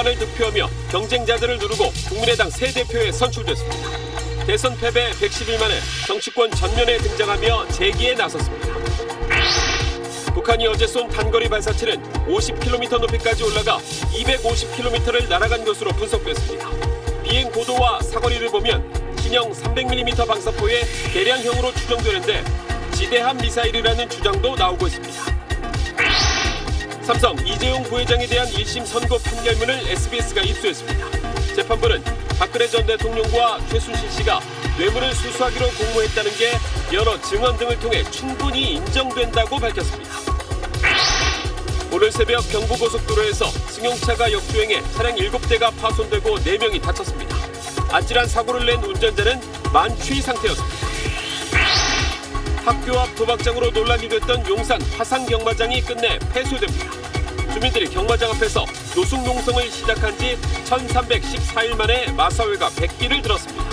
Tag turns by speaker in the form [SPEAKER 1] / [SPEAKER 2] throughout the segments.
[SPEAKER 1] 과반을 득표하며 경쟁자들을 누르고 국민의당 새 대표에 선출됐습니다. 대선 패배 110일 만에 정치권 전면에 등장하며 재기에 나섰습니다. 북한이 어제 쏜 단거리 발사체는 50km 높이까지 올라가 250km를 날아간 것으로 분석됐습니다. 비행 고도와 사거리를 보면 신형 300mm 방사포의 개량형으로 추정되는데 지대함 미사일이라는 주장도 나오고 있습니다. 삼성 이재용 부회장에 대한 1심 선고 판결문을 SBS가 입수했습니다. 재판부는 박근혜 전 대통령과 최순실 씨가 뇌물을 수수하기로 공모했다는 게 여러 증언 등을 통해 충분히 인정된다고 밝혔습니다. 오늘 새벽 경부고속도로에서 승용차가 역주행해 차량 7대가 파손되고 4명이 다쳤습니다. 아찔한 사고를 낸 운전자는 만취 상태였습니다. 학교 앞 도박장으로 논란이 됐던 용산 화상경마장이 끝내 폐쇄됩니다. 주민들이 경마장 앞에서 노숙농성을 시작한 지 1314일 만에 마사회가 100기를 들었습니다.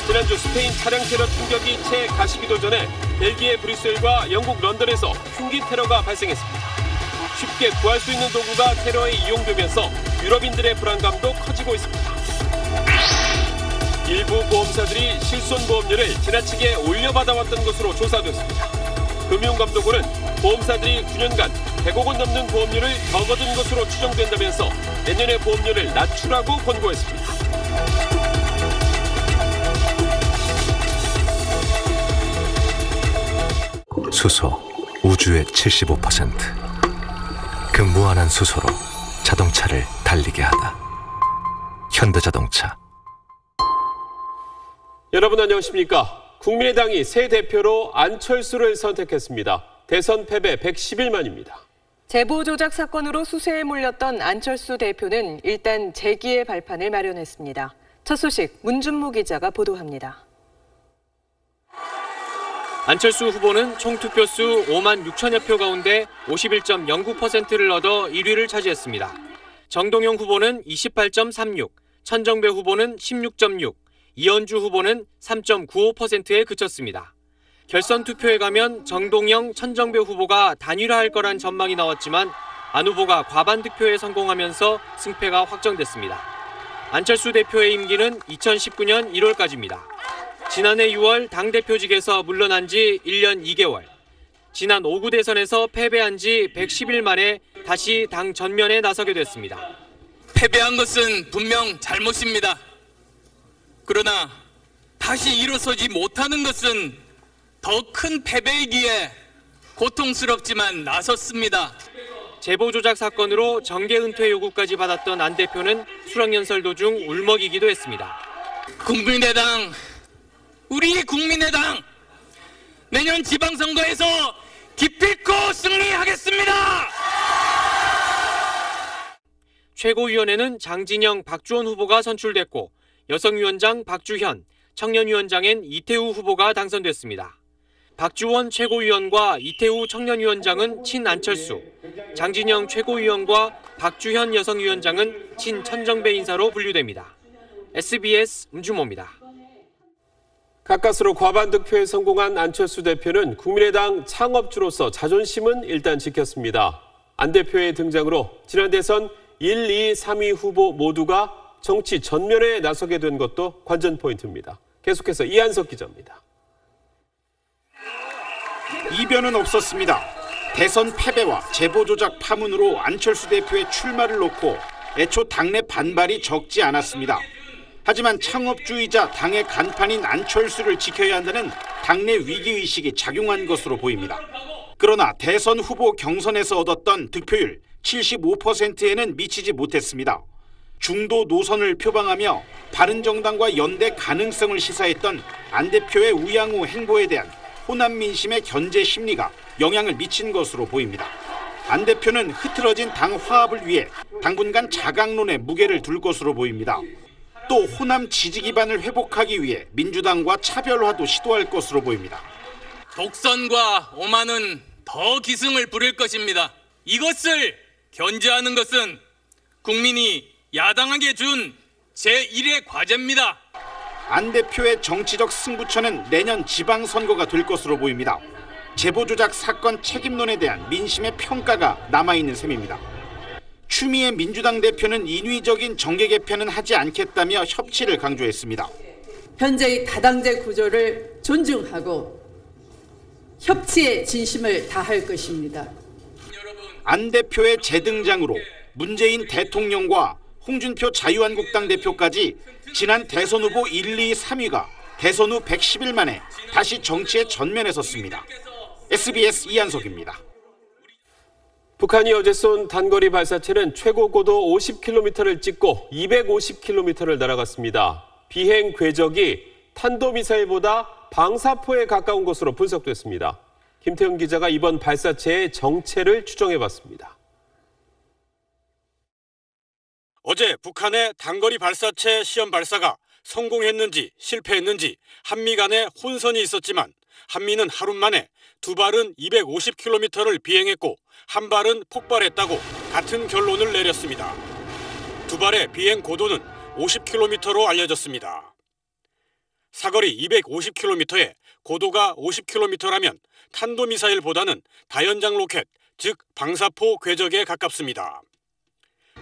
[SPEAKER 1] 지난주 스페인 차량 테러 충격이 채 가시기도 전에 벨기에 브뤼셀과 영국 런던에서 흉기 테러가 발생했습니다. 쉽게 구할 수 있는 도구가 테러에 이용되면서 유럽인들의 불안감도 커지고 있습니다. 일부 보험사들이 실손보험료를 지나치게 올려받아왔던 것으로 조사됐습니다. 금융감독원은 보험사들이 9년간 100억 원 넘는 보험료를 더 거둔 것으로 추정된다면서 내년에 보험료를 낮추라고 권고했습니다.
[SPEAKER 2] 수소, 우주의 75%. 그 무한한 수소로 자동차를 달리게 하다. 현대자동차.
[SPEAKER 1] 여러분 안녕하십니까? 국민의당이 새 대표로 안철수를 선택했습니다. 대선 패배 110일 만입니다.
[SPEAKER 3] 제보 조작 사건으로 수세에 몰렸던 안철수 대표는 일단 재기의 발판을 마련했습니다. 첫 소식 문준무 기자가 보도합니다.
[SPEAKER 4] 안철수 후보는 총 투표수 5만 6천여 표 가운데 51.09%를 얻어 1위를 차지했습니다. 정동영 후보는 28.36, 천정배 후보는 16.6, 이현주 후보는 3.95%에 그쳤습니다. 결선 투표에 가면 정동영, 천정배 후보가 단일화할 거란 전망이 나왔지만 안 후보가 과반 득표에 성공하면서 승패가 확정됐습니다. 안철수 대표의 임기는 2019년 1월까지입니다. 지난해 6월 당대표직에서 물러난 지 1년 2개월. 지난 5구 대선에서 패배한 지 110일 만에 다시 당 전면에 나서게 됐습니다.
[SPEAKER 5] 패배한 것은 분명 잘못입니다. 그러나 다시 일어서지 못하는 것은 더 큰 패배이기에 고통스럽지만 나섰습니다.
[SPEAKER 4] 제보 조작 사건으로 정계 은퇴 요구까지 받았던 안 대표는 수락연설 도중 울먹이기도 했습니다.
[SPEAKER 5] 국민의당, 우리 국민의당, 내년 지방선거에서 기필코 승리하겠습니다.
[SPEAKER 4] 최고위원회는 장진영, 박주원 후보가 선출됐고 여성위원장 박주현, 청년위원장엔 이태우 후보가 당선됐습니다. 박주원 최고위원과 이태우 청년위원장은 친안철수, 장진영 최고위원과 박주현 여성위원장은 친천정배 인사로 분류됩니다. SBS 문준모입니다.
[SPEAKER 1] 가까스로 과반 득표에 성공한 안철수 대표는 국민의당 창업주로서 자존심은 일단 지켰습니다. 안 대표의 등장으로 지난 대선 1, 2, 3위 후보 모두가 정치 전면에 나서게 된 것도 관전 포인트입니다. 계속해서 이한석 기자입니다.
[SPEAKER 6] 이변은 없었습니다. 대선 패배와 제보 조작 파문으로 안철수 대표의 출마를 놓고 애초 당내 반발이 적지 않았습니다. 하지만 창업주의자 당의 간판인 안철수를 지켜야 한다는 당내 위기의식이 작용한 것으로 보입니다. 그러나 대선 후보 경선에서 얻었던 득표율 75%에는 미치지 못했습니다. 중도 노선을 표방하며 바른정당과 연대 가능성을 시사했던 안 대표의 우양우 행보에 대한 호남 민심의 견제 심리가 영향을 미친 것으로 보입니다. 안 대표는 흐트러진 당 화합을 위해 당분간 자강론에 무게를 둘 것으로 보입니다. 또 호남 지지 기반을 회복하기 위해 민주당과 차별화도 시도할 것으로 보입니다.
[SPEAKER 5] 독선과 오만은 더 기승을 부릴 것입니다. 이것을 견제하는 것은 국민이 야당에게 준 제1의 과제입니다.
[SPEAKER 6] 안 대표의 정치적 승부처는 내년 지방선거가 될 것으로 보입니다. 제보 조작 사건 책임론에 대한 민심의 평가가 남아있는 셈입니다. 추미애 민주당 대표는 인위적인 정계 개편은 하지 않겠다며 협치를 강조했습니다.
[SPEAKER 7] 현재의 다당제 구조를 존중하고 협치의 진심을 다할 것입니다.
[SPEAKER 6] 안 대표의 재등장으로 문재인 대통령과 홍준표 자유한국당 대표까지 지난 대선 후보 1, 2, 3위가 대선 후 110일 만에 다시 정치의 전면에 섰습니다. SBS 이한석입니다.
[SPEAKER 1] 북한이 어제 쏜 단거리 발사체는 최고 고도 50km를 찍고 250km를 날아갔습니다. 비행 궤적이 탄도미사일보다 방사포에 가까운 것으로 분석됐습니다. 김태훈 기자가 이번 발사체의 정체를 추정해봤습니다.
[SPEAKER 8] 어제 북한의 단거리 발사체 시험 발사가 성공했는지 실패했는지 한미 간에 혼선이 있었지만 한미는 하루 만에 두 발은 250km를 비행했고 한 발은 폭발했다고 같은 결론을 내렸습니다. 두 발의 비행 고도는 50km로 알려졌습니다. 사거리 250km에 고도가 50km라면 탄도미사일보다는 다연장 로켓, 즉 방사포 궤적에 가깝습니다.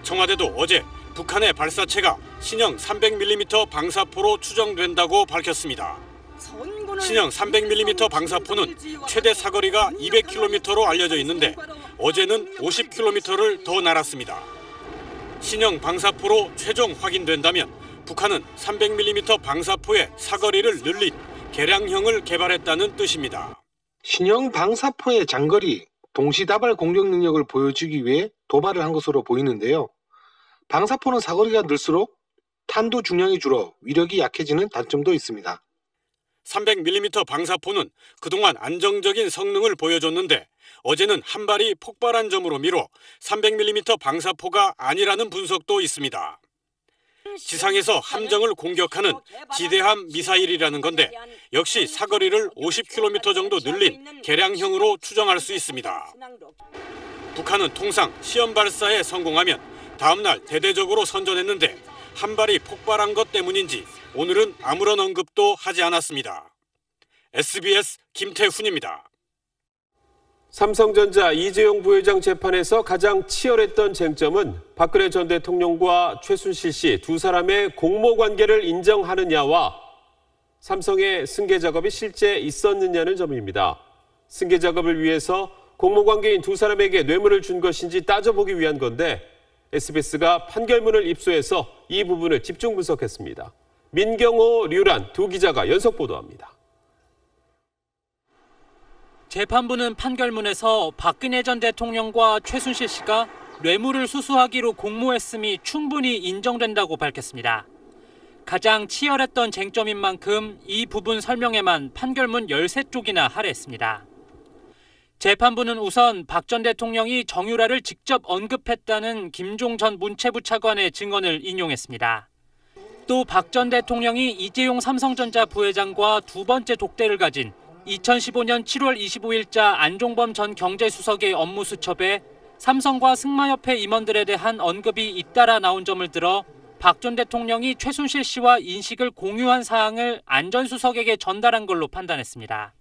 [SPEAKER 8] 청와대도 어제 북한의 발사체가 신형 300mm 방사포로 추정된다고 밝혔습니다. 신형 300mm 방사포는 최대 사거리가 200km로 알려져 있는데 어제는 50km를 더 날았습니다. 신형 방사포로 최종 확인된다면 북한은 300mm 방사포의 사거리를 늘린 개량형을 개발했다는 뜻입니다.
[SPEAKER 9] 신형 방사포의 장거리 동시다발 공격 능력을 보여주기 위해 도발을 한 것으로 보이는데요. 방사포는 사거리가 늘수록 탄도 중량이 줄어 위력이 약해지는 단점도 있습니다.
[SPEAKER 8] 300mm 방사포는 그동안 안정적인 성능을 보여줬는데 어제는 한 발이 폭발한 점으로 미뤄 300mm 방사포가 아니라는 분석도 있습니다. 지상에서 함정을 공격하는 지대함 미사일이라는 건데 역시 사거리를 50km 정도 늘린 개량형으로 추정할 수 있습니다. 북한은 통상 시험 발사에 성공하면 다음 날 대대적으로 선전했는데 한 발이 폭발한 것 때문인지 오늘은 아무런 언급도 하지 않았습니다. SBS 김태훈입니다.
[SPEAKER 1] 삼성전자 이재용 부회장 재판에서 가장 치열했던 쟁점은 박근혜 전 대통령과 최순실 씨 두 사람의 공모 관계를 인정하느냐와 삼성의 승계 작업이 실제 있었느냐는 점입니다. 승계 작업을 위해서 공모 관계인 두 사람에게 뇌물을 준 것인지 따져보기 위한 건데 SBS가 판결문을 입수해서 이 부분을 집중 분석했습니다. 민경호, 류란 두 기자가 연속 보도합니다.
[SPEAKER 4] 재판부는 판결문에서 박근혜 전 대통령과 최순실 씨가 뇌물을 수수하기로 공모했음이 충분히 인정된다고 밝혔습니다. 가장 치열했던 쟁점인 만큼 이 부분 설명에만 판결문 13쪽이나 할애했습니다. 재판부는 우선 박 전 대통령이 정유라를 직접 언급했다는 김종 전 문체부 차관의 증언을 인용했습니다. 또 박 전 대통령이 이재용 삼성전자 부회장과 두 번째 독대를 가진 2015년 7월 25일자 안종범 전 경제수석의 업무 수첩에 삼성과 승마협회 임원들에 대한 언급이 잇따라 나온 점을 들어 박 전 대통령이 최순실 씨와 인식을 공유한 사항을 안 전 수석에게 전달한 걸로 판단했습니다.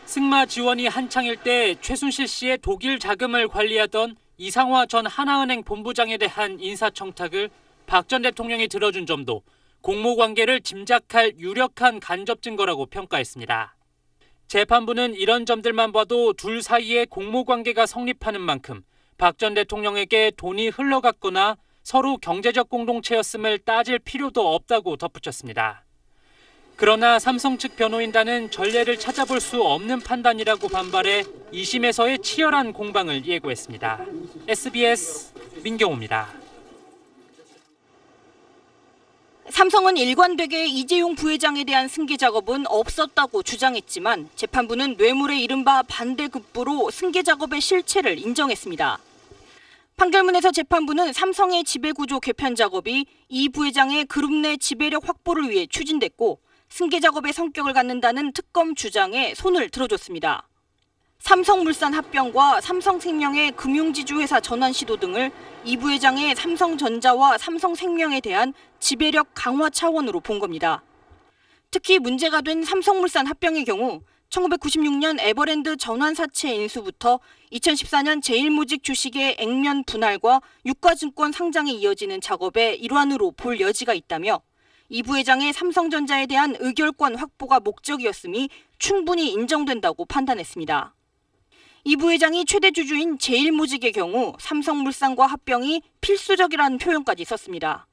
[SPEAKER 4] 승마 지원이 한창일 때 최순실 씨의 독일 자금을 관리하던 이상화 전 하나은행 본부장에 대한 인사청탁을 박 전 대통령이 들어준 점도 공모관계를 짐작할 유력한 간접 증거라고 평가했습니다. 재판부는 이런 점들만 봐도 둘 사이에 공모관계가 성립하는 만큼 박 전 대통령에게 돈이 흘러갔거나 서로 경제적 공동체였음을 따질 필요도 없다고 덧붙였습니다. 그러나 삼성 측 변호인단은 전례를 찾아볼 수 없는 판단이라고 반발해 2심에서의 치열한 공방을 예고했습니다. SBS 민경호입니다.
[SPEAKER 10] 삼성은 일관되게 이재용 부회장에 대한 승계 작업은 없었다고 주장했지만 재판부는 뇌물의 이른바 반대급부로 승계 작업의 실체를 인정했습니다. 판결문에서 재판부는 삼성의 지배구조 개편 작업이 이 부회장의 그룹 내 지배력 확보를 위해 추진됐고 승계 작업의 성격을 갖는다는 특검 주장에 손을 들어줬습니다. 삼성물산 합병과 삼성생명의 금융지주회사 전환 시도 등을 이 부회장의 삼성전자와 삼성생명에 대한 지배력 강화 차원으로 본 겁니다. 특히 문제가 된 삼성물산 합병의 경우 1996년 에버랜드 전환 사채 인수부터 2014년 제일모직 주식의 액면 분할과 유가증권 상장에 이어지는 작업의 일환으로 볼 여지가 있다며 이 부회장의 삼성전자에 대한 의결권 확보가 목적이었음이 충분히 인정된다고 판단했습니다. 이 부회장이 최대 주주인 제일모직의 경우 삼성물산과 합병이 필수적이라는 표현까지 썼습니다.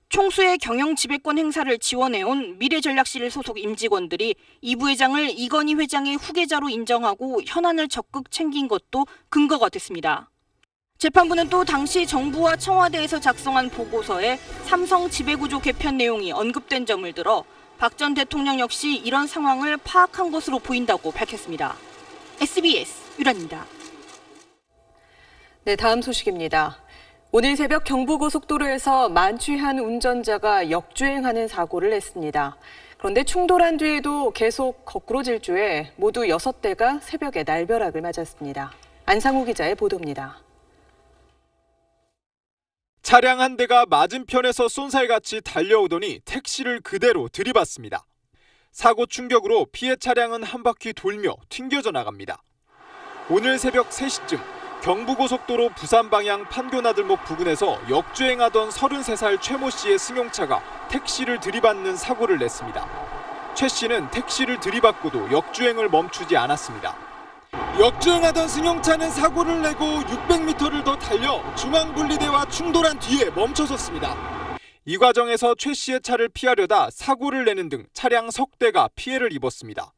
[SPEAKER 10] 총수의 경영 지배권 행사를 지원해온 미래전략실 소속 임직원들이 이 부회장을 이건희 회장의 후계자로 인정하고 현안을 적극 챙긴 것도 근거가 됐습니다. 재판부는 또 당시 정부와 청와대에서 작성한 보고서에 삼성 지배구조 개편 내용이 언급된 점을 들어 박 전 대통령 역시 이런 상황을 파악한 것으로 보인다고 밝혔습니다. SBS 유란입니다.
[SPEAKER 3] 네, 다음 소식입니다. 오늘 새벽 경부고속도로에서 만취한 운전자가 역주행하는 사고를 냈습니다. 그런데 충돌한 뒤에도 계속 거꾸로 질주해 모두 6대가 새벽에 날벼락을 맞았습니다. 안상우 기자의 보도입니다.
[SPEAKER 11] 차량 한 대가 맞은편에서 쏜살같이 달려오더니 택시를 그대로 들이받습니다. 사고 충격으로 피해 차량은 한 바퀴 돌며 튕겨져 나갑니다. 오늘 새벽 3시쯤 경부고속도로 부산 방향 판교나들목 부근에서 역주행하던 33살 최모 씨의 승용차가 택시를 들이받는 사고를 냈습니다. 최 씨는 택시를 들이받고도 역주행을 멈추지 않았습니다. 역주행하던 승용차는 사고를 내고 600m를 더 달려 중앙분리대와 충돌한 뒤에 멈춰섰습니다. 이 과정에서 최 씨의 차를 피하려다 사고를 내는 등 차량 석 대가 피해를 입었습니다.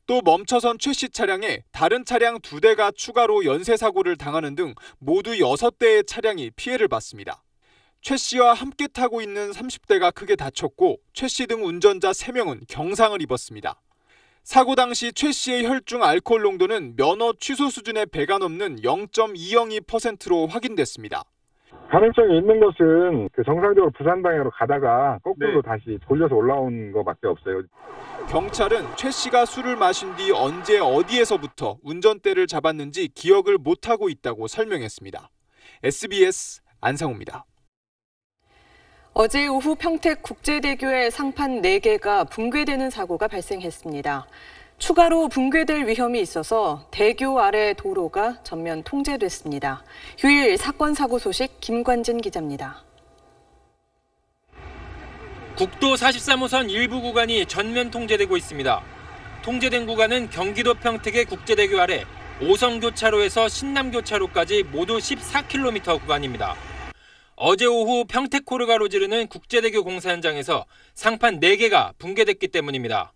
[SPEAKER 11] 또 멈춰선 최 씨 차량에 다른 차량 2대가 추가로 연쇄사고를 당하는 등 모두 6대의 차량이 피해를 봤습니다. 최 씨와 함께 타고 있는 30대가 크게 다쳤고 최 씨 등 운전자 3명은 경상을 입었습니다. 사고 당시 최 씨의 혈중 알코올 농도는 면허 취소 수준의 배가 넘는 0.202%로 확인됐습니다.
[SPEAKER 12] 가능성이 있는 것은 정상적으로 부산 방향으로 가다가 거꾸로 다시 돌려서 올라온 것밖에 없어요.
[SPEAKER 11] 경찰은 최 씨가 술을 마신 뒤 언제 어디에서부터 운전대를 잡았는지 기억을 못하고 있다고 설명했습니다. SBS 안상우입니다.
[SPEAKER 3] 어제 오후 평택 국제대교의 상판 4개가 붕괴되는 사고가 발생했습니다. 추가로 붕괴될 위험이 있어서 대교 아래 도로가 전면 통제됐습니다. 휴일 사건 사고 소식 김관진 기자입니다.
[SPEAKER 4] 국도 43호선 일부 구간이 전면 통제되고 있습니다. 통제된 구간은 경기도 평택의 국제대교 아래 5선 교차로에서 신남 교차로까지 모두 14km 구간입니다. 어제 오후 평택호를 가로지르는 국제대교 공사 현장에서 상판 4개가 붕괴됐기 때문입니다.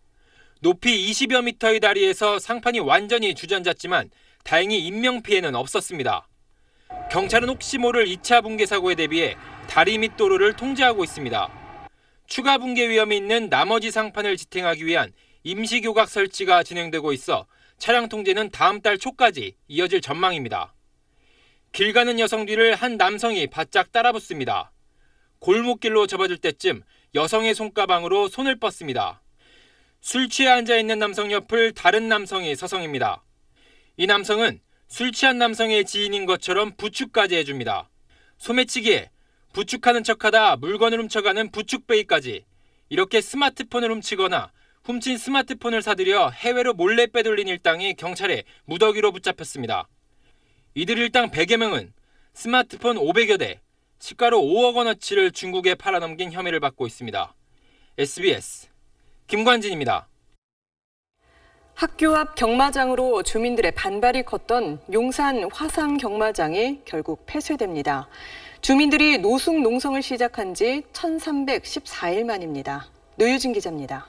[SPEAKER 4] 높이 20여 미터의 다리에서 상판이 완전히 주저앉았지만 다행히 인명피해는 없었습니다. 경찰은 혹시 모를 2차 붕괴 사고에 대비해 다리 및 도로를 통제하고 있습니다. 추가 붕괴 위험이 있는 나머지 상판을 지탱하기 위한 임시교각 설치가 진행되고 있어 차량 통제는 다음 달 초까지 이어질 전망입니다. 길 가는 여성 뒤를 한 남성이 바짝 따라붙습니다. 골목길로 접어들 때쯤 여성의 손가방으로 손을 뻗습니다. 술 취해 앉아있는 남성 옆을 다른 남성이 서성입니다. 이 남성은 술 취한 남성의 지인인 것처럼 부축까지 해줍니다. 소매치기에 부축하는 척하다 물건을 훔쳐가는 부축베이까지 이렇게 스마트폰을 훔치거나 훔친 스마트폰을 사들여 해외로 몰래 빼돌린 일당이 경찰에 무더기로 붙잡혔습니다. 이들 일당 100여 명은 스마트폰 500여 대, 시가로 5억 원어치를 중국에 팔아넘긴 혐의를 받고 있습니다. SBS 김관진입니다.
[SPEAKER 3] 학교 앞 경마장으로 주민들의 반발이 컸던 용산 화상 경마장이 결국 폐쇄됩니다. 주민들이 노숙 농성을 시작한 지 1314일 만입니다. 노유진 기자입니다.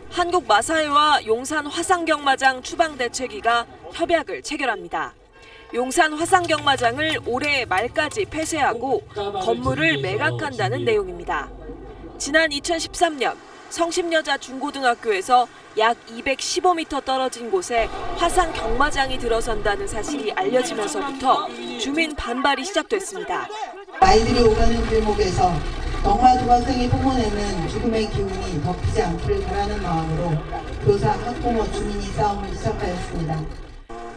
[SPEAKER 13] 한국마사회와 용산 화상경마장 추방대책위가 협약을 체결합니다. 용산 화상경마장을 올해 말까지 폐쇄하고 건물을 매각한다는 내용입니다. 지난 2013년 성심여자 중고등학교에서 약 215m 떨어진 곳에 화상경마장이 들어선다는 사실이 알려지면서부터 주민 반발이 시작됐습니다.
[SPEAKER 14] 아이들이 오가는 길목에서 영화 중학생이 뿜어내는 죽음의 기운이 덮이지 않기를 바라는 마음으로 교사, 학부모, 주민이 싸움을 시작하였습니다.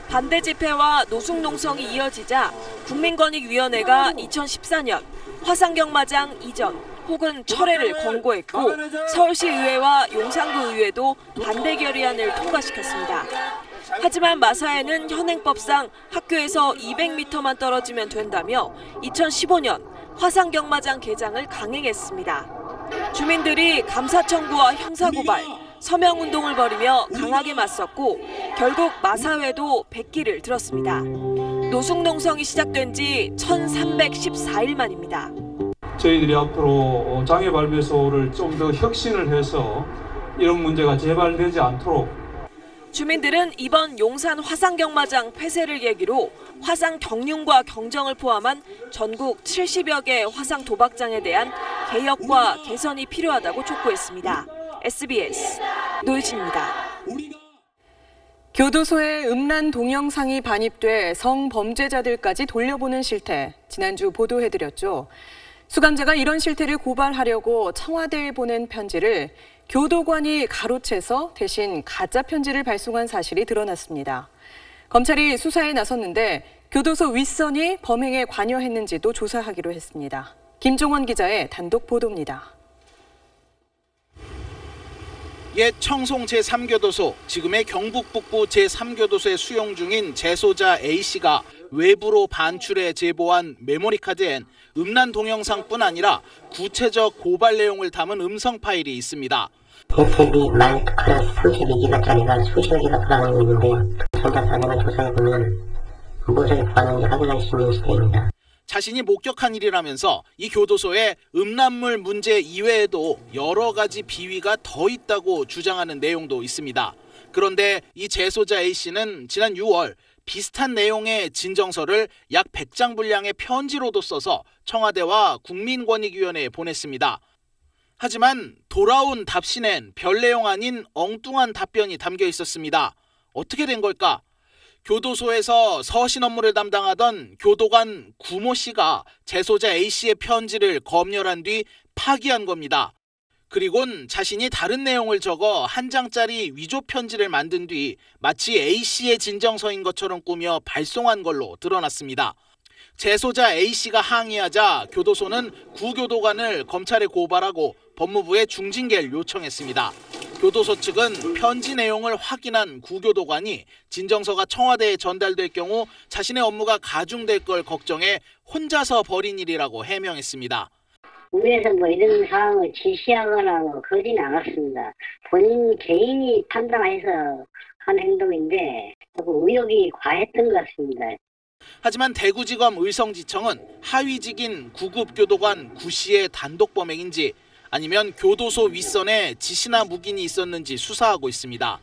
[SPEAKER 13] 반대 집회와 노숙 농성이 이어지자 국민권익위원회가 2014년 화상경마장 이전 혹은 철회를 권고했고 서울시의회와 용산구의회도 반대 결의안을 통과시켰습니다. 하지만 마사회는 현행법상 학교에서 200m만 떨어지면 된다며 2015년 화상경마장 개장을 강행했습니다. 주민들이 감사 청구와 형사고발, 서명운동을 벌이며 강하게 맞섰고 결국 마사회도 백기를 들었습니다. 노숙농성이 시작된 지 1314일 만입니다.
[SPEAKER 15] 저희들이 앞으로 장애 발배소를 좀 더 혁신을 해서 이런 문제가 재발되지 않도록
[SPEAKER 13] 주민들은 이번 용산 화상경마장 폐쇄를 계기로 화상 경륜과 경정을 포함한 전국 70여 개 화상 도박장에 대한 개혁과 개선이 필요하다고 촉구했습니다. SBS 노유진입니다.
[SPEAKER 3] 교도소에 음란 동영상이 반입돼 성범죄자들까지 돌려보는 실태, 지난주 보도해드렸죠. 수감자가 이런 실태를 고발하려고 청와대에 보낸 편지를 교도관이 가로채서 대신 가짜 편지를 발송한 사실이 드러났습니다. 검찰이 수사에 나섰는데 교도소 윗선이 범행에 관여했는지도 조사하기로 했습니다. 김종원 기자의 단독 보도입니다.
[SPEAKER 16] 옛 청송 제3교도소, 지금의 경북 북부 제3교도소에 수용 중인 재소자 A씨가 외부로 반출해 제보한 메모리카드엔 음란 동영상뿐 아니라 구체적 고발 내용을 담은 음성 파일이 있습니다.
[SPEAKER 17] 대책이 마이크로 32기가짜리가 수십여 기가 돌아다니고 있는데 전자 사진을 조사해보면 무엇을 보았는지 확인할 수 있는 시대입니다.
[SPEAKER 16] 자신이 목격한 일이라면서 이 교도소에 음란물 문제 이외에도 여러 가지 비위가 더 있다고 주장하는 내용도 있습니다. 그런데 이 재소자 A씨는 지난 6월 비슷한 내용의 진정서를 약 100장 분량의 편지로도 써서 청와대와 국민권익위원회에 보냈습니다. 하지만 돌아온 답신엔 별 내용 아닌 엉뚱한 답변이 담겨 있었습니다. 어떻게 된 걸까? 교도소에서 서신 업무를 담당하던 교도관 구모 씨가 재소자 A씨의 편지를 검열한 뒤 파기한 겁니다. 그리곤 자신이 다른 내용을 적어 한 장짜리 위조 편지를 만든 뒤 마치 A씨의 진정서인 것처럼 꾸며 발송한 걸로 드러났습니다. 재소자 A씨가 항의하자 교도소는 구교도관을 검찰에 고발하고 법무부에 중징계를 요청했습니다. 교도소 측은 편지 내용을 확인한 구교도관이 진정서가 청와대에 전달될 경우 자신의 업무가 가중될 걸 걱정해 혼자서 벌인 일이라고 해명했습니다.
[SPEAKER 18] 국내에서 뭐 이런 상황을 지시하거나 그러진 않았습니다. 본인 개인이 판단해서 한 행동인데 조금 의욕이 과했던 것 같습니다.
[SPEAKER 16] 하지만 대구지검 의성지청은 하위직인 구급 교도관 구 씨의 단독 범행인지 아니면 교도소 윗선에 지시나 묵인이 있었는지 수사하고 있습니다.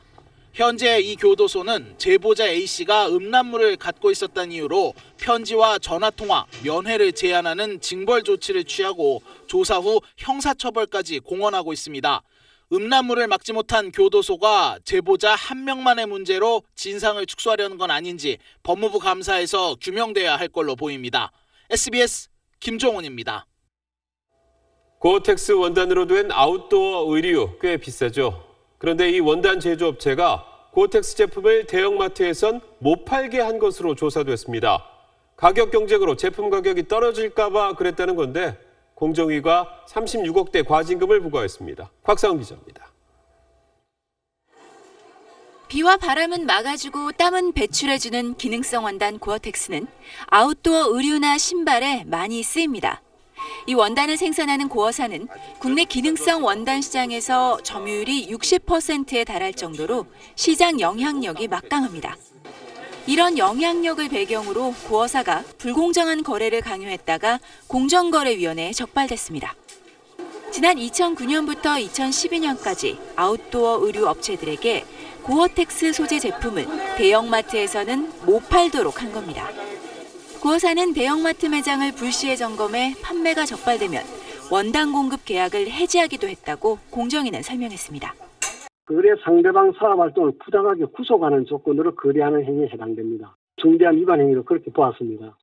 [SPEAKER 16] 현재 이 교도소는 제보자 A씨가 음란물을 갖고 있었다는 이유로 편지와 전화통화, 면회를 제한하는 징벌 조치를 취하고 조사 후 형사처벌까지 공언하고 있습니다. 음란물을 막지 못한 교도소가 제보자 한 명만의 문제로 진상을 축소하려는 건 아닌지 법무부 감사에서 규명돼야 할 걸로 보입니다. SBS 김종훈입니다.
[SPEAKER 1] 고어텍스 원단으로 된 아웃도어 의류 꽤 비싸죠. 그런데 이 원단 제조업체가 고어텍스 제품을 대형마트에선 못 팔게 한 것으로 조사됐습니다. 가격 경쟁으로 제품 가격이 떨어질까 봐 그랬다는 건데 공정위가 36억대 과징금을 부과했습니다. 곽상훈 기자입니다.
[SPEAKER 19] 비와 바람은 막아주고 땀은 배출해주는 기능성 원단 고어텍스는 아웃도어 의류나 신발에 많이 쓰입니다. 이 원단을 생산하는 고어사는 국내 기능성 원단 시장에서 점유율이 60%에 달할 정도로 시장 영향력이 막강합니다. 이런 영향력을 배경으로 고어사가 불공정한 거래를 강요했다가 공정거래위원회에 적발됐습니다. 지난 2009년부터 2012년까지 아웃도어 의류 업체들에게 고어텍스 소재 제품을 대형마트에서는 못 팔도록 한 겁니다. 고어사는 대형마트 매장을 불시에 점검해 판매가 적발되면 원단 공급 계약을 해지하기도 했다고 공정위는 설명했습니다.
[SPEAKER 20] 거래 상대방 사업활동을 부당하게 구속하는 조건으로 거래하는 행위에 해당됩니다. 중대한 위반 행위로 그렇게 보았습니다.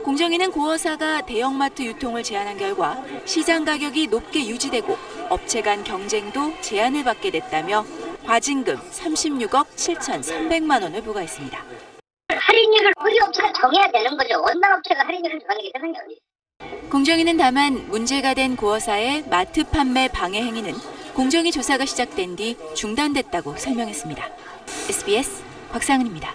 [SPEAKER 19] 공정위는 고어사가 대형마트 유통을 제한한 결과 시장 가격이 높게 유지되고 업체 간 경쟁도 제한을 받게 됐다며 과징금 36억 7,300만 원을 부과했습니다.
[SPEAKER 18] 할인율을 의류업체가 정해야 되는 거죠. 원단업체가 할인율을 정하는 게 세상에 어디 있어요.
[SPEAKER 19] 공정위는 다만 문제가 된 고어사의 마트 판매 방해 행위는 공정위 조사가 시작된 뒤 중단됐다고 설명했습니다. SBS 곽상은입니다.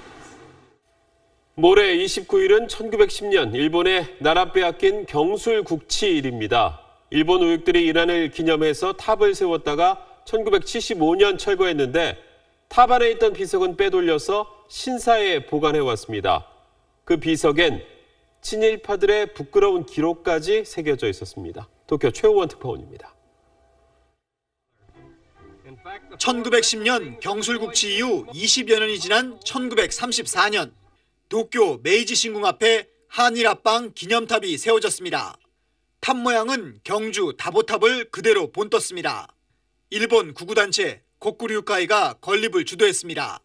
[SPEAKER 1] 모레 29일은 1910년 일본의 나라 빼앗긴 경술국치일입니다. 일본 우익들이 이란을 기념해서 탑을 세웠다가 1975년 철거했는데 탑 안에 있던 비석은 빼돌려서 신사에 보관해왔습니다. 그 비석엔 친일파들의 부끄러운 기록까지 새겨져 있었습니다. 도쿄 최호원 특파원입니다.
[SPEAKER 21] 1910년 경술국치 이후 20여 년이 지난 1934년 도쿄 메이지 신궁 앞에 한일 합방 기념탑이 세워졌습니다. 탑 모양은 경주 다보탑을 그대로 본떴습니다. 일본 구구단체 고쿠ryukai-가 건립을 주도했습니다.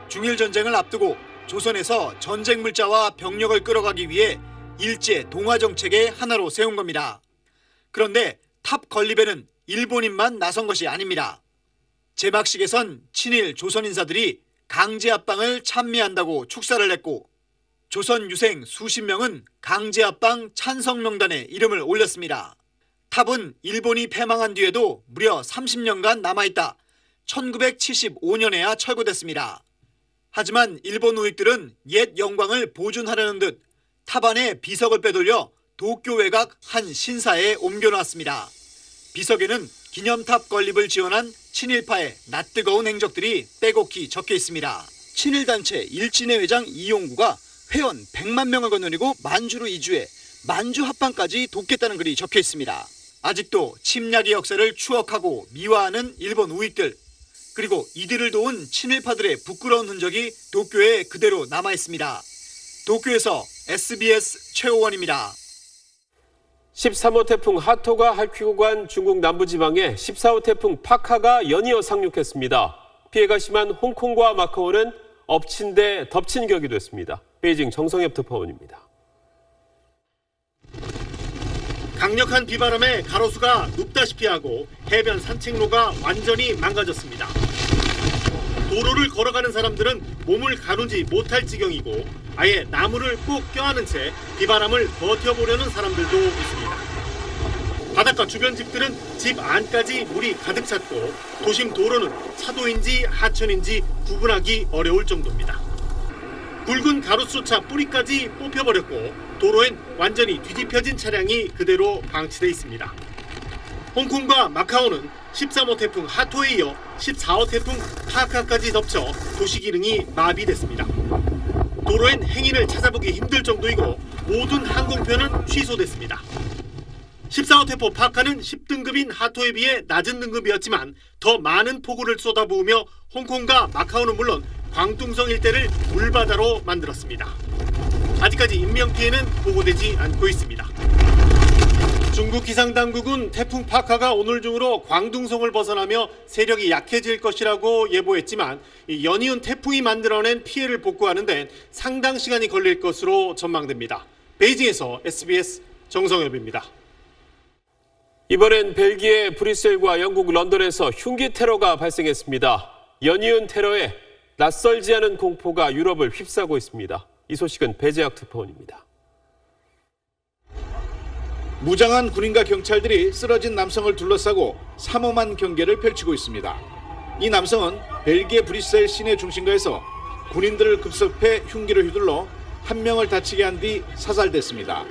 [SPEAKER 21] 중일 전쟁을 앞두고 조선에서 전쟁 물자와 병력을 끌어가기 위해 일제 동화 정책의 하나로 세운 겁니다. 그런데 탑 건립에는 일본인만 나선 것이 아닙니다. 제막식에선 친일 조선 인사들이 강제 합방을 찬미한다고 축사를 했고 조선 유생 수십 명은 강제 합방 찬성 명단에 이름을 올렸습니다. 탑은 일본이 패망한 뒤에도 무려 30년간 남아있다 1975년에야 철거됐습니다. 하지만 일본 우익들은 옛 영광을 보존하려는 듯 탑 안에 비석을 빼돌려 도쿄 외곽 한 신사에 옮겨놨습니다. 비석에는 기념탑 건립을 지원한 친일파의 낯뜨거운 행적들이 빼곡히 적혀 있습니다. 친일단체 일진회 회장 이용구가 회원 100만 명을 거느리고 만주로 이주해 만주 합방까지 돕겠다는 글이 적혀 있습니다. 아직도 침략의 역사를 추억하고 미화하는 일본 우익들, 그리고 이들을 도운 친일파들의 부끄러운 흔적이 도쿄에 그대로 남아 있습니다. 도쿄에서 SBS 최호원입니다.
[SPEAKER 1] 13호 태풍 하토가 핥히고 간 중국 남부지방에 14호 태풍 파카가 연이어 상륙했습니다. 피해가 심한 홍콩과 마카오는 엎친 데 덮친 격이 됐습니다. 베이징 정성엽 특파원입니다.
[SPEAKER 22] 강력한 비바람에 가로수가 눕다시피 하고 해변 산책로가 완전히 망가졌습니다. 도로를 걸어가는 사람들은 몸을 가누지 못할 지경이고 아예 나무를 꼭 껴안은 채 비바람을 버텨보려는 사람들도 있습니다. 바닷가 주변 집들은 집 안까지 물이 가득 찼고 도심 도로는 차도인지 하천인지 구분하기 어려울 정도입니다. 굵은 가로수조차 뿌리까지 뽑혀버렸고 도로엔 완전히 뒤집혀진 차량이 그대로 방치돼 있습니다. 홍콩과 마카오는 13호 태풍 하토에 이어 14호 태풍 파카까지 덮쳐 도시 기능이 마비됐습니다. 도로엔 행인을 찾아보기 힘들 정도이고 모든 항공편은 취소됐습니다. 14호 태풍 파카는 10등급인 하토에 비해 낮은 등급이었지만 더 많은 폭우를 쏟아부으며 홍콩과 마카오는 물론 광둥성 일대를 물바다로 만들었습니다. 아직까지 인명피해는 보고되지 않고 있습니다. 중국 기상당국은 태풍 파카가 오늘 중으로 광둥성을 벗어나며 세력이 약해질 것이라고 예보했지만 연이은 태풍이 만들어낸 피해를 복구하는 데는 상당 시간이 걸릴 것으로 전망됩니다. 베이징에서 SBS 정성엽입니다.
[SPEAKER 1] 이번엔 벨기에 브뤼셀과 영국 런던에서 흉기 테러가 발생했습니다. 연이은 테러에 낯설지 않은 공포가 유럽을 휩싸고 있습니다. 이 소식은 배재학 특파원입니다.
[SPEAKER 21] 무장한 군인과 경찰들이 쓰러진 남성을 둘러싸고 삼엄한 경계를 펼치고 있습니다. 이 남성은 벨기에 브뤼셀 시내 중심가에서 군인들을 급습해 흉기를 휘둘러 한 명을 다치게 한 뒤 사살됐습니다.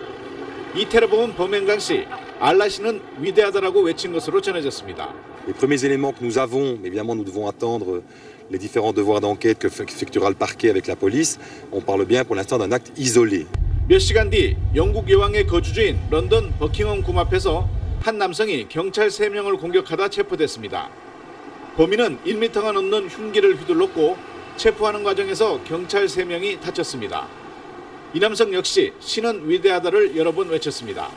[SPEAKER 21] 이 테러범은 범행 당시 알라 씨는 위대하다라고 외친 것으로 전해졌습니다.
[SPEAKER 23] Les premiers éléments que nous avons, évidemment nous devons attendre les différents devoirs d'enquête que effectuera le parquet avec la police. On parle bien pour l'instant d'un acte isolé.
[SPEAKER 21] 몇 시간 뒤 영국 여왕의 거주지인 런던 버킹엄 궁 앞에서 한 남성이 경찰 3명을 공격하다 체포됐습니다. 범인은 1m가 넘는 흉기를 휘둘렀고 체포하는 과정에서 경찰 3명이 다쳤습니다. 이 남성 역시 신은 위대하다를 여러 번 외쳤습니다.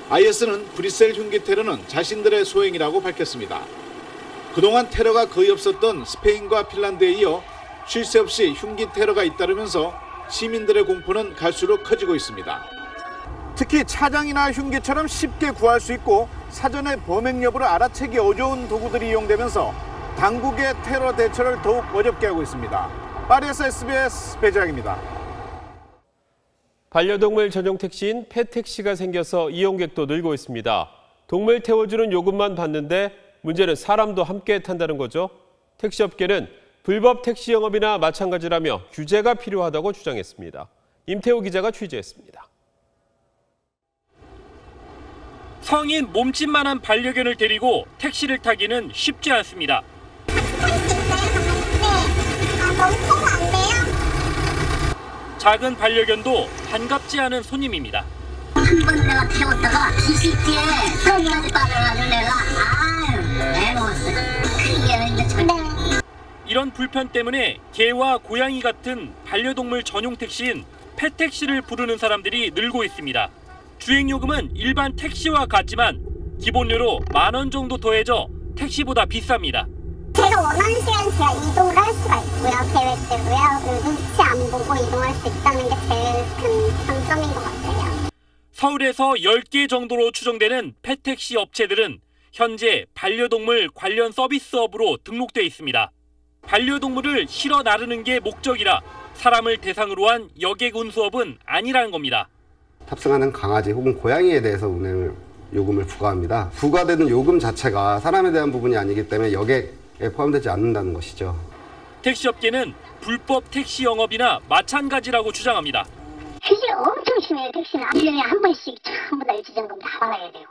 [SPEAKER 21] IS는 브뤼셀 흉기 테러는 자신들의 소행이라고 밝혔습니다. 그동안 테러가 거의 없었던 스페인과 핀란드에 이어 쉴 새 없이 흉기 테러가 잇따르면서 시민들의 공포는 갈수록 커지고 있습니다.
[SPEAKER 6] 특히 차량이나 흉기처럼 쉽게 구할 수 있고 사전에 범행 여부를 알아채기 어려운 도구들이 이용되면서 당국의 테러 대처를 더욱 어렵게 하고 있습니다. 파리에서 SBS 배재학입니다.
[SPEAKER 1] 반려동물 전용 택시인 펫택시가 생겨서 이용객도 늘고 있습니다. 동물 태워주는 요금만 받는데 문제는 사람도 함께 탄다는 거죠. 택시업계는 불법 택시 영업이나 마찬가지라며 규제가 필요하다고 주장했습니다. 임태호 기자가 취재했습니다.
[SPEAKER 2] 성인 몸집만한 반려견을 데리고 택시를 타기는 쉽지 않습니다. 작은 반려견도 반갑지 않은 손님입니다.
[SPEAKER 18] 한 번 내가 태웠다가 뒤집기에 똥까지 빠져가지고 내가 내놓았어요. 그게 이제 전
[SPEAKER 2] 이런 불편 때문에 개와 고양이 같은 반려동물 전용 택시인 펫택시를 부르는 사람들이 늘고 있습니다. 주행요금은 일반 택시와 같지만 기본료로 10,000원 정도 더해져 택시보다 비쌉니다.
[SPEAKER 18] 제가 원하는 시간 제가 이동을 할 수가 있고요. 계획되고요. 눈치 안 보고 이동할 수 있다는 게 제일 큰 장점인 것 같아요.
[SPEAKER 2] 서울에서 10개 정도로 추정되는 펫택시 업체들은 현재 반려동물 관련 서비스업으로 등록돼 있습니다. 반려동물을 실어 나르는 게 목적이라 사람을 대상으로 한 여객 운수업은 아니라는 겁니다.
[SPEAKER 5] 탑승하는 강아지 혹은 고양이에 대해서 요금을 부과합니다. 부과되는 요금 자체가 사람에 대한 부분이 아니기 때문에 여객에 포함되지 않는다는 것이죠.
[SPEAKER 2] 택시업계는 불법 택시 영업이나 마찬가지라고 주장합니다.
[SPEAKER 18] 규제 엄청 심해요. 택시는 1년에 한 번씩 전부 다 일주전금 다 받아야 되고,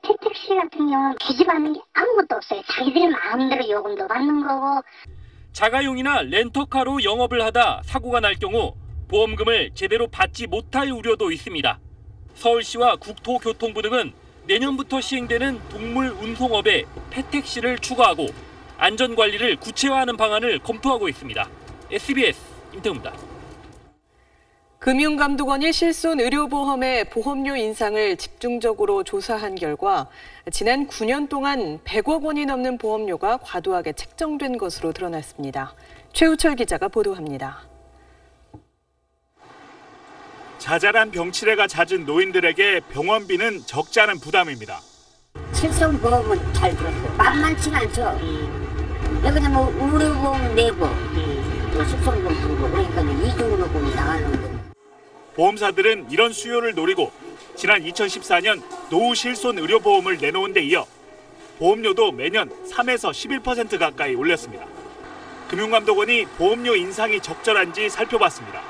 [SPEAKER 18] 펫택시 같은 경우는 규제받는 게 아무것도 없어요. 자기들 마음대로 요금도 받는 거고.
[SPEAKER 2] 자가용이나 렌터카로 영업을 하다 사고가 날 경우 보험금을 제대로 받지 못할 우려도 있습니다. 서울시와 국토교통부 등은 내년부터 시행되는 동물 운송업에 펫택시를 추가하고 안전관리를 구체화하는 방안을 검토하고 있습니다. SBS 임태훈입니다.
[SPEAKER 3] 금융감독원이 실손 의료보험의 보험료 인상을 집중적으로 조사한 결과 지난 9년 동안 100억 원이 넘는 보험료가 과도하게 책정된 것으로 드러났습니다. 최우철 기자가 보도합니다.
[SPEAKER 7] 자잘한 병치레가 잦은 노인들에게 병원비는 적지 않은 부담입니다.
[SPEAKER 18] 실손보험은 잘 들었어요. 만만치가 않죠. 그냥 뭐 의료보험 내고 또 실손보험 들고 그러니까 이중으로 보면 나가는 거예요.
[SPEAKER 7] 보험사들은 이런 수요를 노리고 지난 2014년 노후 실손 의료보험을 내놓은 데 이어 보험료도 매년 3에서 11% 가까이 올렸습니다. 금융감독원이 보험료 인상이 적절한지 살펴봤습니다.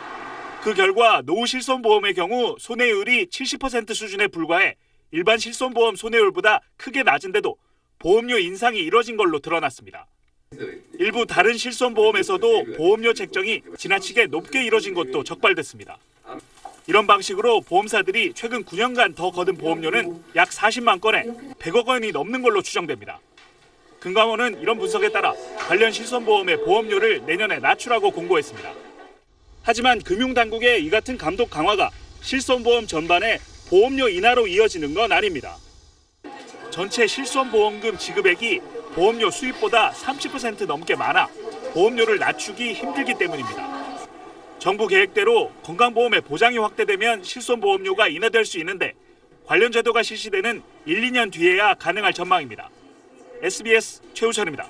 [SPEAKER 7] 그 결과 노후 실손보험의 경우 손해율이 70% 수준에 불과해 일반 실손보험 손해율보다 크게 낮은데도 보험료 인상이 이뤄진 걸로 드러났습니다. 일부 다른 실손보험에서도 보험료 책정이 지나치게 높게 이뤄진 것도 적발됐습니다. 이런 방식으로 보험사들이 최근 9년간 더 거둔 보험료는 약 40만 건에 100억 원이 넘는 걸로 추정됩니다. 금감원은 이런 분석에 따라 관련 실손보험의 보험료를 내년에 낮추라고 공고했습니다. 하지만 금융당국의 이 같은 감독 강화가 실손보험 전반에 보험료 인하로 이어지는 건 아닙니다. 전체 실손보험금 지급액이 보험료 수입보다 30% 넘게 많아 보험료를 낮추기 힘들기 때문입니다. 정부 계획대로 건강보험의 보장이 확대되면 실손보험료가 인하될 수 있는데 관련 제도가 실시되는 1, 2년 뒤에야 가능할 전망입니다. SBS 최우철입니다.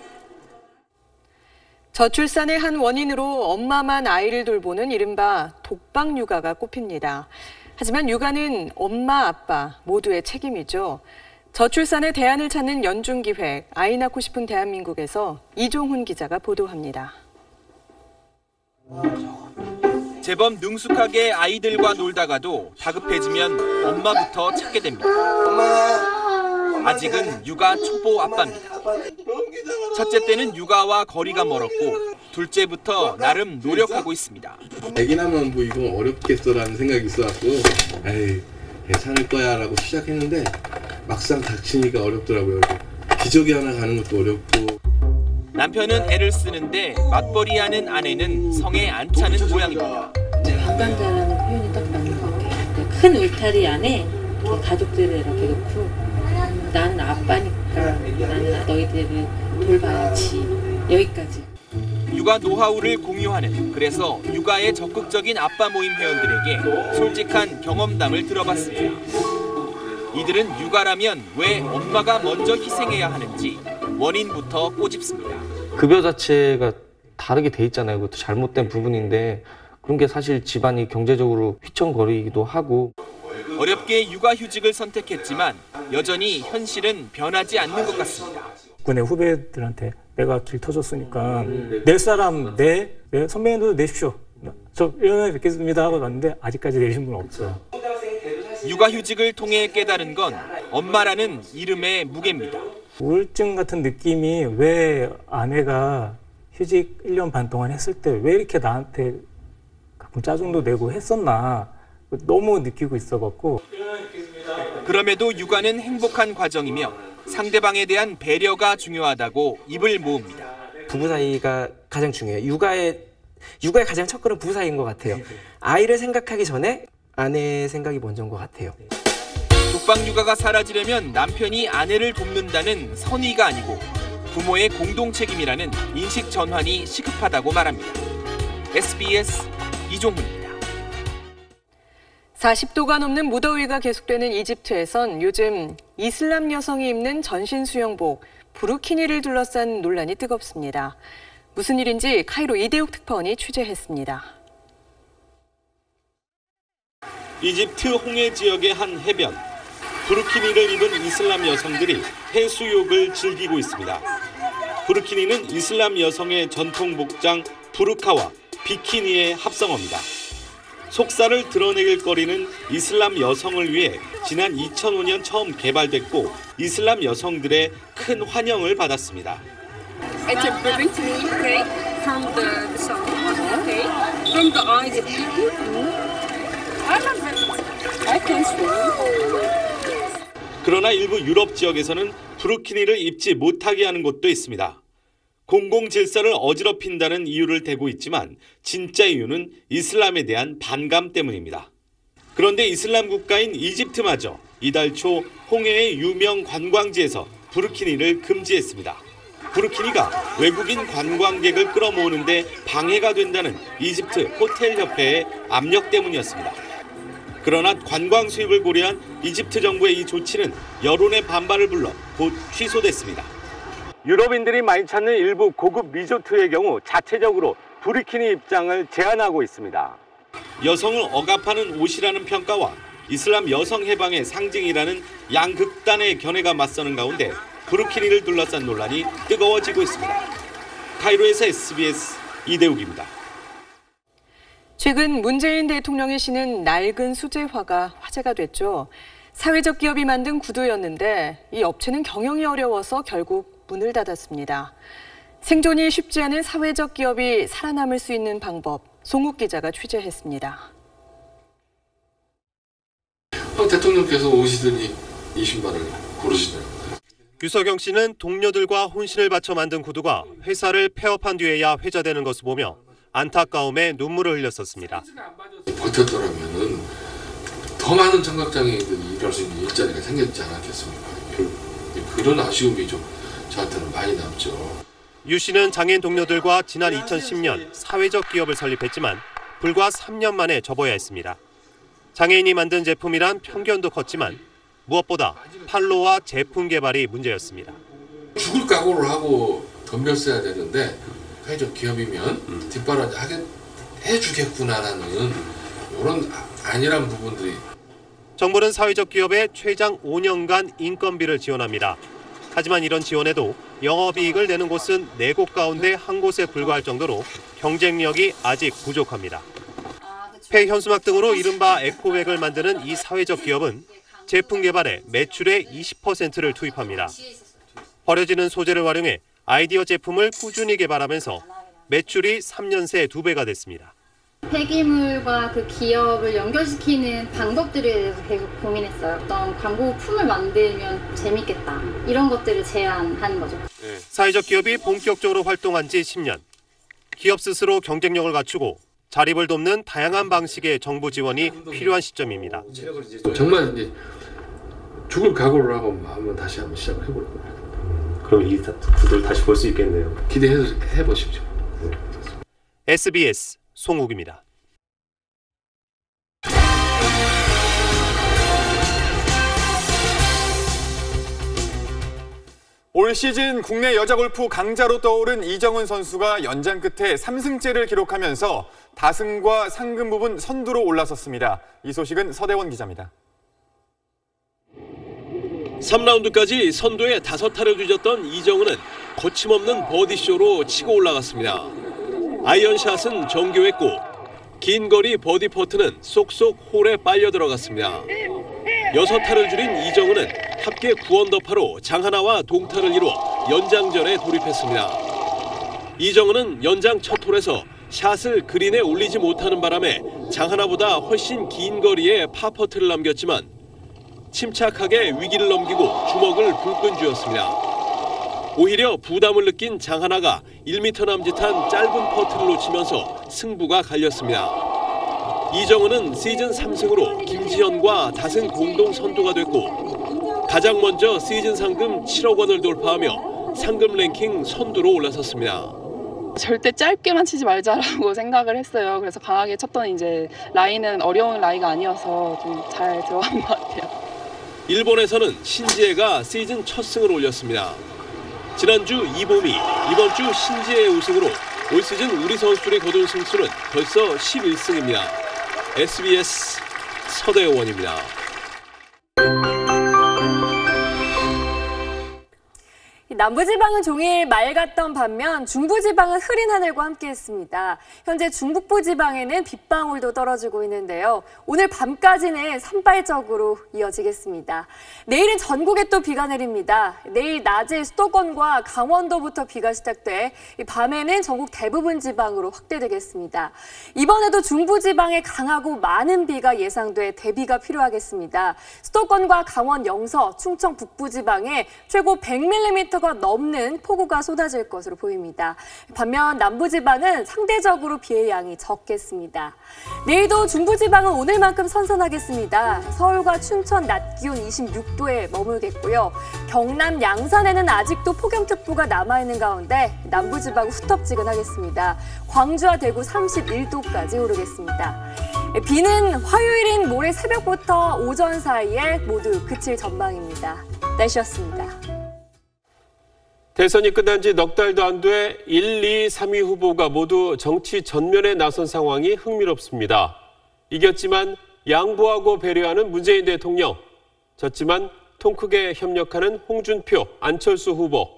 [SPEAKER 3] 저출산의 한 원인으로 엄마만 아이를 돌보는 이른바 독박 육아가 꼽힙니다. 하지만 육아는 엄마, 아빠 모두의 책임이죠. 저출산의 대안을 찾는 연중기획 아이 낳고 싶은 대한민국에서 이종훈 기자가 보도합니다.
[SPEAKER 24] 제법 능숙하게 아이들과 놀다가도 다급해지면 엄마부터 찾게 됩니다. 아직은 육아 초보 아빠입니다. 첫째 때는 육아와 거리가 멀었고 둘째부터 나름 노력하고 있습니다.
[SPEAKER 25] 애기 낳으면 뭐 이거 어렵겠어라는 생각이 있어갖고 에이 괜찮을 거야 라고 시작했는데 막상 닥치니까 어렵더라고요. 기저귀 하나 가는 것도 어렵고.
[SPEAKER 24] 남편은 애를 쓰는데 맞벌이하는 아내는 성에 안 차는 모양입니다.
[SPEAKER 26] 방관자라는 표현이 딱 맞는 것 같아요. 큰 울타리 안에 가족들을 이렇게 놓고 나는 아빠니까 나는 너희들을 돌봐야지 여기까지.
[SPEAKER 24] 육아 노하우를 공유하는 그래서 육아에 적극적인 아빠 모임 회원들에게 솔직한 경험담을 들어봤습니다. 이들은 육아라면 왜 엄마가 먼저 희생해야 하는지 원인부터 꼬집습니다.
[SPEAKER 27] 급여 자체가 다르게 돼 있잖아요. 그것도 잘못된 부분인데
[SPEAKER 4] 그런 게 사실 집안이 경제적으로 휘청거리기도 하고.
[SPEAKER 24] 어렵게 육아휴직을 선택했지만 여전히 현실은 변하지 않는 것 같습니다.
[SPEAKER 8] 국내 후배들한테 내가 길 터줬으니까 낼 사람 내 선배님도 내십시오. 저 일어나 뵙겠습니다 하고 왔는데 아직까지 내신 분 없어요.
[SPEAKER 24] 육아휴직을 통해 깨달은 건 엄마라는 이름의 무게입니다.
[SPEAKER 8] 우울증 같은 느낌이 왜 아내가 휴직 1년 반 동안 했을 때 왜 이렇게 나한테 가끔 짜증도 내고 했었나 너무 느끼고 있어갖고.
[SPEAKER 24] 그럼에도 육아는 행복한 과정이며 상대방에 대한 배려가 중요하다고 입을 모읍니다.
[SPEAKER 9] 부부 사이가 가장 중요해요. 육아의 가장 첫걸음 부부 사이인 것 같아요. 아이를 생각하기 전에 아내의 생각이 먼저인 것 같아요.
[SPEAKER 24] 독방 육아가 사라지려면 남편이 아내를 돕는다는 선의가 아니고 부모의 공동 책임이라는 인식 전환이 시급하다고 말합니다. SBS 이종훈입니다.
[SPEAKER 3] 40도가 넘는 무더위가 계속되는 이집트에선 요즘 이슬람 여성이 입는 전신 수영복 부르키니를 둘러싼 논란이 뜨겁습니다. 무슨 일인지 카이로 이대욱 특파원이 취재했습니다.
[SPEAKER 10] 이집트 홍해 지역의 한 해변. 부르키니를 입은 이슬람 여성들이 해수욕을 즐기고 있습니다. 부르키니는 이슬람 여성의 전통 복장 부르카와 비키니의 합성어입니다. 속살을 드러내길 거리는 이슬람 여성을 위해 지난 2005년 처음 개발됐고 이슬람 여성들의 큰 환영을 받았습니다.
[SPEAKER 11] It's a Burkini, okay, from the song, okay, from the eyes of people. I love it. I can swim.
[SPEAKER 10] 그러나 일부 유럽 지역에서는 부르키니를 입지 못하게 하는 곳도 있습니다. 공공질서를 어지럽힌다는 이유를 대고 있지만 진짜 이유는 이슬람에 대한 반감 때문입니다. 그런데 이슬람 국가인 이집트마저 이달 초 홍해의 유명 관광지에서 부르키니를 금지했습니다. 부르키니가 외국인 관광객을 끌어모으는데 방해가 된다는 이집트 호텔협회의 압력 때문이었습니다. 그러나 관광 수입을 고려한 이집트 정부의 이 조치는 여론의 반발을 불러 곧 취소됐습니다.
[SPEAKER 12] 유럽인들이 많이 찾는 일부 고급 리조트의 경우 자체적으로 부르키니 입장을 제한하고 있습니다.
[SPEAKER 10] 여성을 억압하는 옷이라는 평가와 이슬람 여성 해방의 상징이라는 양극단의 견해가 맞서는 가운데 부르키니를 둘러싼 논란이 뜨거워지고 있습니다. 카이로에서 SBS 이대욱입니다.
[SPEAKER 3] 최근 문재인 대통령이 신은 낡은 수제화가 화제가 됐죠. 사회적 기업이 만든 구두였는데 이 업체는 경영이 어려워서 결국 문을 닫았습니다. 생존이 쉽지 않은 사회적 기업이 살아남을 수 있는 방법, 송욱 기자가 취재했습니다.
[SPEAKER 25] 대통령께서 오시더니 이 신발을 고르시더라고요.
[SPEAKER 10] 유석영 씨는 동료들과 혼신을 바쳐 만든 구두가 회사를 폐업한 뒤에야 회자되는 것을 보며 안타까움에 눈물을 흘렸었습니다.
[SPEAKER 25] 버텼더라면은 더 많은 청각장애인들이 일할 수 있는 일자리가 생겼지 않았겠습니까? 그런 아쉬움이 좀 저한테는 많이 남죠.
[SPEAKER 10] 유 씨는 장애인 동료들과 지난 2010년 사회적 기업을 설립했지만 불과 3년 만에 접어야 했습니다. 장애인이 만든 제품이란 편견도 컸지만 무엇보다 판로와 제품 개발이 문제였습니다.
[SPEAKER 25] 죽을 각오를 하고 덤볐어야 되는데 사회적 기업이면 뒷바라지 해주겠구나라는 이런 안일한 부분들이.
[SPEAKER 10] 정부는 사회적 기업에 최장 5년간 인건비를 지원합니다. 하지만 이런 지원에도 영업이익을 내는 곳은 4곳 가운데 한 곳에 불과할 정도로 경쟁력이 아직 부족합니다. 폐 현수막 등으로 이른바 에코백을 만드는 이 사회적 기업은 제품 개발에 매출의 20%를 투입합니다. 버려지는 소재를 활용해 아이디어 제품을 꾸준히 개발하면서 매출이 3년 새 2배가 됐습니다.
[SPEAKER 27] 폐기물과 그 기업을 연결시키는 방법들에 대해서 계속 고민했어요. 어떤 광고품을 만들면 재밌겠다. 이런 것들을 제안하는 거죠.
[SPEAKER 10] 사회적 기업이 본격적으로 활동한 지 10년. 기업 스스로 경쟁력을 갖추고 자립을 돕는 다양한 방식의 정부 지원이 필요한 시점입니다.
[SPEAKER 25] 정말 이제 죽을 각오를 하고 한번 다시 한번 시작을 해볼 거예요.
[SPEAKER 10] 그럼 이 구도를 다시 볼 수 있겠네요.
[SPEAKER 25] 기대해 보십시오.
[SPEAKER 10] SBS 송욱입니다.
[SPEAKER 13] 올 시즌 국내 여자 골프 강자로 떠오른 이정은 선수가 연장 끝에 3승째를 기록하면서 다승과 상금 부분 선두로 올라섰습니다. 이 소식은 서대원 기자입니다.
[SPEAKER 1] 3라운드까지 선두에 5타를 뒤졌던 이정은은 거침없는 버디쇼로 치고 올라갔습니다. 아이언샷은 정교했고 긴 거리 버디 퍼트는 쏙쏙 홀에 빨려 들어갔습니다. 6타를 줄인 이정은은 합계 9언더파로 장하나와 동타를 이루어 연장전에 돌입했습니다. 이정은은 연장 첫 홀에서 샷을 그린에 올리지 못하는 바람에 장하나보다 훨씬 긴 거리에 파퍼트를 남겼지만 침착하게 위기를 넘기고 주먹을 불끈 쥐었습니다. 오히려 부담을 느낀 장하나가 1m 남짓한 짧은 퍼트를 놓치면서 승부가 갈렸습니다. 이정은은 시즌 3승으로 김지현과 다승 공동 선두가 됐고 가장 먼저 시즌 상금 7억 원을 돌파하며 상금 랭킹 선두로 올라섰습니다.
[SPEAKER 14] 절대 짧게만 치지 말자라고 생각을 했어요. 그래서 강하게 쳤던 이제 라인은 어려운 라이가 아니어서 좀 잘 들어간 것 같아요.
[SPEAKER 1] 일본에서는 신지혜가 시즌 첫 승을 올렸습니다. 지난주 이보미, 이번 주 신지혜의 우승으로 올 시즌 우리 선수들이 거둔 승수는 벌써 11승입니다. SBS 서대원입니다.
[SPEAKER 15] 남부지방은 종일 맑았던 반면 중부지방은 흐린 하늘과 함께했습니다. 현재 중북부 지방에는 빗방울도 떨어지고 있는데요. 오늘 밤까지는 산발적으로 이어지겠습니다. 내일은 전국에 또 비가 내립니다. 내일 낮에 수도권과 강원도부터 비가 시작돼 밤에는 전국 대부분 지방으로 확대되겠습니다. 이번에도 중부지방에 강하고 많은 비가 예상돼 대비가 필요하겠습니다. 수도권과 강원 영서, 충청 북부지방에 최고 100mm가 넘는 폭우가 쏟아질 것으로 보입니다. 반면 남부지방은 상대적으로 비의 양이 적겠습니다. 내일도 중부지방은 오늘만큼 선선하겠습니다. 서울과 춘천 낮 기온 26도에 머물겠고요. 경남 양산에는 아직도 폭염특보가 남아있는 가운데 남부지방은 후텁지근하겠습니다. 광주와 대구 31도까지 오르겠습니다. 비는 화요일인 모레 새벽부터 오전 사이에 모두 그칠 전망입니다. 날씨였습니다.
[SPEAKER 1] 대선이 끝난 지 넉 달도 안 돼 1, 2, 3위 후보가 모두 정치 전면에 나선 상황이 흥미롭습니다. 이겼지만 양보하고 배려하는 문재인 대통령, 졌지만 통 크게 협력하는 홍준표, 안철수 후보.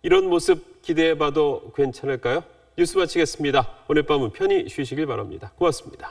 [SPEAKER 1] 이런 모습 기대해봐도 괜찮을까요? 뉴스 마치겠습니다. 오늘 밤은 편히 쉬시길 바랍니다. 고맙습니다.